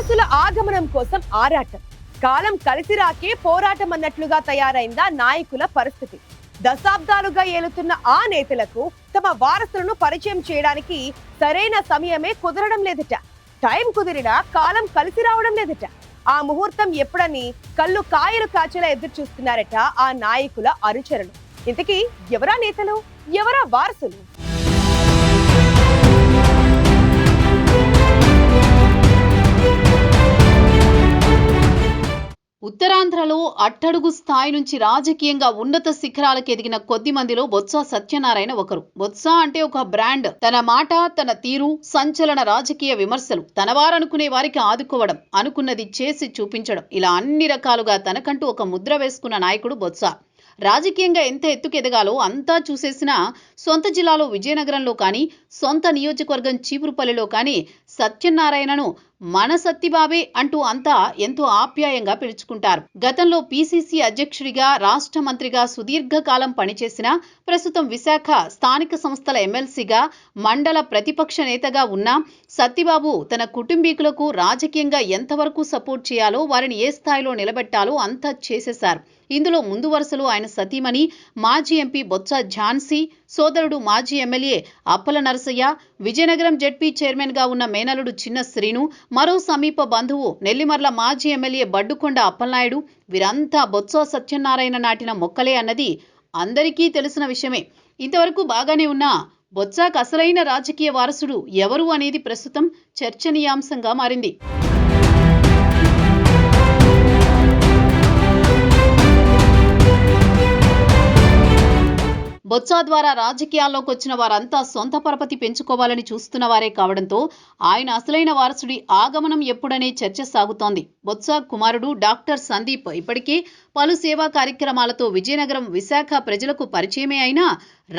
వారసుల ఆగమనం కోసం ఆరాటం, కాలం కలిసి రాకే పోరాటం అన్నట్లుగా తయారైందా నాయకుల పరిస్థితి. దశాబ్దాలుగా ఏలుతున్న ఆ నేతలకు తమ వారసులను పరిచయం చేయడానికి సరైన సమయమే కుదరడం లేదట. టైం కుదిరినా కాలం కలిసి రావడం లేదట. ఆ ముహూర్తం ఎప్పుడని కళ్ళు కాయలు కాచేలా ఎదురు చూస్తున్నారట ఆ నాయకుల అనుచరులు. ఇంతకీ ఎవరా నేతలు, ఎవరా వారసులు? ఉత్తరాంధ్రలో అట్టడుగు స్థాయి నుంచి రాజకీయంగా ఉన్నత శిఖరాలకు ఎదిగిన కొద్ది మందిలో బొత్స సత్యనారాయణ ఒకరు. బొత్స అంటే ఒక బ్రాండ్. తన మాట, తన తీరు, సంచలన రాజకీయ విమర్శలు, తన వారనుకునే వారికి ఆదుకోవడం, అనుకున్నది చేసి చూపించడం, ఇలా అన్ని రకాలుగా తనకంటూ ఒక ముద్ర వేసుకున్న నాయకుడు బొత్స. రాజకీయంగా ఎంత ఎత్తుకు ఎదగాలో అంతా చూసేసినా సొంత జిల్లాలో విజయనగరంలో కానీ, సొంత నియోజకవర్గం చీపురుపల్లిలో కానీ సత్యనారాయణను మన సత్తిబాబే అంటూ అంతా ఎంతో ఆప్యాయంగా పిలుచుకుంటారు. గతంలో పిసిసి అధ్యక్షుడిగా, రాష్ట్ర మంత్రిగా సుదీర్ఘకాలం పనిచేసిన, ప్రస్తుతం విశాఖ స్థానిక సంస్థల ఎమ్మెల్సీగా, మండల ప్రతిపక్ష నేతగా ఉన్న సత్తిబాబు తన కుటుంబీకులకు రాజకీయంగా ఎంతవరకు సపోర్ట్ చేయాలో, వారిని ఏ స్థాయిలో నిలబెట్టాలో అంతా చేసేశారు. ఇందులో ముందు వరుసలో ఆయన సతీమణి మాజీ ఎంపీ బొత్స ఝాన్సీ, సోదరుడు మాజీ MLA Appala Narasayya, Vizianagaram ZP chairman గా ఉన్న మేనలుడు చిన్న శ్రీను, మరో సమీప బంధువు నెల్లిమర్ల మాజీ ఎమ్మెల్యే బడ్డుకొండ అప్పలనాయుడు, వీరంతా బొత్స సత్యనారాయణ నాటిన మొక్కలే అన్నది అందరికీ తెలిసిన విషయమే. ఇంతవరకు బాగానే ఉన్న బొత్సకు అసలైన రాజకీయ వారసుడు ఎవరు అనేది ప్రస్తుతం చర్చనీయాంశంగా మారింది. బొత్స ద్వారా రాజకీయాల్లోకి వచ్చిన వారంతా సొంత పరపతి పెంచుకోవాలని చూస్తున్న వారే కావడంతో ఆయన అసలైన వారసుడి ఆగమనం ఎప్పుడనే చర్చ సాగుతోంది. బొత్స కుమారుడు డాక్టర్ సందీప్ ఇప్పటికే పలు సేవా కార్యక్రమాలతో విజయనగరం, విశాఖ ప్రజలకు పరిచయమే అయినా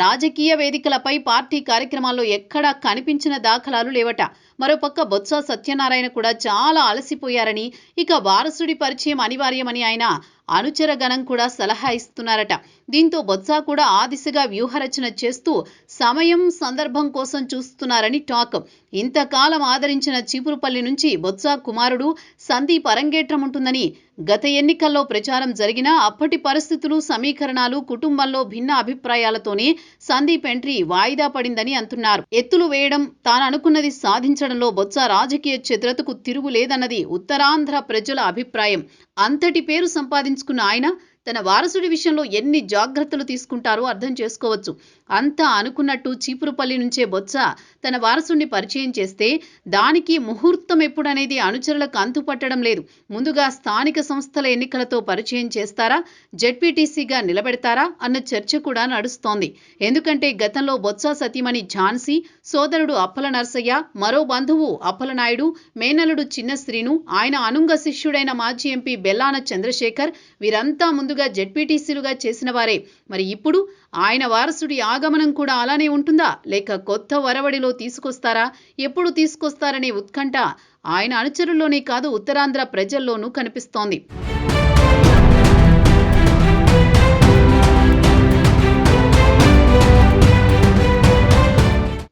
రాజకీయ వేదికలపై, పార్టీ కార్యక్రమాల్లో ఎక్కడా కనిపించిన దాఖలాలు లేవట. మరోపక్క బొత్స సత్యనారాయణ కూడా చాలా అలసిపోయారని, ఇక వారసుడి పరిచయం అనివార్యమని ఆయన అనుచర గణం కూడా సలహా ఇస్తున్నారట. దీంతో బొత్స కూడా ఆ దిశగా వ్యూహరచన చేస్తూ సమయం, సందర్భం కోసం చూస్తున్నారని టాక్. ఇంతకాలం ఆదరించిన చీపురుపల్లి నుంచి బొత్స కుమారుడు సందీప్ అరంగేట్రం ఉంటుందని గత ఎన్నికల్లో ప్రచారం జరిగినా అప్పటి పరిస్థితులు, సమీకరణాలు, కుటుంబంలో భిన్న అభిప్రాయాలతోనే సందీప్ ఎంట్రీ వాయిదా పడిందని అంటున్నారు. ఎత్తులు వేయడం, తాను అనుకున్నది సాధించడంలో బొత్స రాజకీయ చతురతకు తిరుగులేదన్నది ఉత్తరాంధ్ర ప్రజల అభిప్రాయం. అంతటి పేరు సంపాదించుకున్న ఆయన తన వారసుడి విషయంలో ఎన్ని జాగ్రత్తలు తీసుకుంటారో అర్థం చేసుకోవచ్చు. అంతా అనుకున్నట్టు చీపురుపల్లి నుంచే బొత్స తన వారసుడిని పరిచయం చేస్తే దానికి ముహూర్తం ఎప్పుడనేది అనుచరులకు అంతుపట్టడం లేదు. ముందుగా స్థానిక సంస్థల ఎన్నికలతో పరిచయం చేస్తారా, జెడ్పీటీసీగా నిలబెడతారా అన్న చర్చ కూడా నడుస్తోంది. ఎందుకంటే గతంలో బొత్స సతీమణి ఝాన్సీ, సోదరుడు అప్పల నరసయ్య, మరో బంధువు అప్పలనాయుడు, మేనలుడు చిన్న శ్రీను, ఆయన అనుంగ శిష్యుడైన మాజీ ఎంపీ బెల్లాన చంద్రశేఖర్, వీరంతా ముందుగా జెడ్పీటీసీలుగా చేసిన వారే. మరి ఇప్పుడు ఆయన వారసుడి ఆగమనం కూడా అలానే ఉంటుందా, లేక కొత్త వరవడిలో తీసుకొస్తారా? ఎప్పుడు తీసుకొస్తారనే ఉత్కంఠ ఆయన అనుచరుల్లోనే కాదు, ఉత్తరాంధ్ర ప్రజల్లోనూ కనిపిస్తోంది.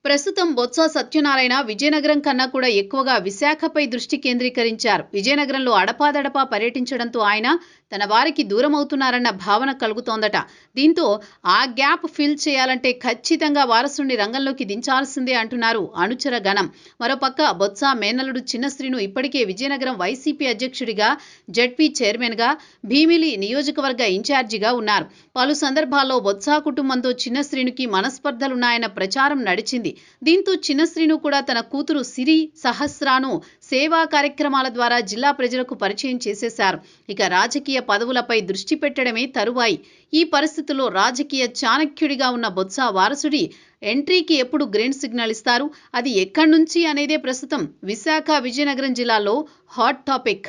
ప్రస్తుతం బొత్స సత్యనారాయణ విజయనగరం కన్నా కూడా ఎక్కువగా విశాఖపై దృష్టి కేంద్రీకరించారు. విజయనగరంలో అడపాదడపా పర్యటించడంతో ఆయన తన వారికి దూరమవుతున్నారన్న భావన కలుగుతోందట. దీంతో ఆ గ్యాప్ ఫిల్ చేయాలంటే ఖచ్చితంగా వారసుడిని రంగంలోకి దించాల్సిందే అంటున్నారు అనుచర గణం. మరోపక్క బొత్స మేనలుడు చిన్న శ్రీను ఇప్పటికే విజయనగరం వైసీపీ అధ్యక్షుడిగా, జెడ్పీ చైర్మన్గా, భీమిలి నియోజకవర్గ ఇన్ఛార్జిగా ఉన్నారు. పలు సందర్భాల్లో బొత్స కుటుంబంతో చిన్న శ్రీనుకి మనస్పర్ధలున్నాయన్న ప్రచారం నడిచింది. దీంతో చిన్న శ్రీను కూడా తన కూతురు సిరి సహస్రాను సేవా కార్యక్రమాల ద్వారా జిల్లా ప్రజలకు పరిచయం చేసేశారు. ఇక రాజకీయ పదవులపై దృష్టి పెట్టడమే తరువాయి. ఈ పరిస్థితుల్లో రాజకీయ చాణక్యుడిగా ఉన్న బొత్స వారసుడి ఎంట్రీకి ఎప్పుడు గ్రీన్ సిగ్నల్ ఇస్తారు, అది ఎక్కడి నుంచి అనేదే ప్రస్తుతం విశాఖ, విజయనగరం జిల్లాలో హాట్ టాపిక్.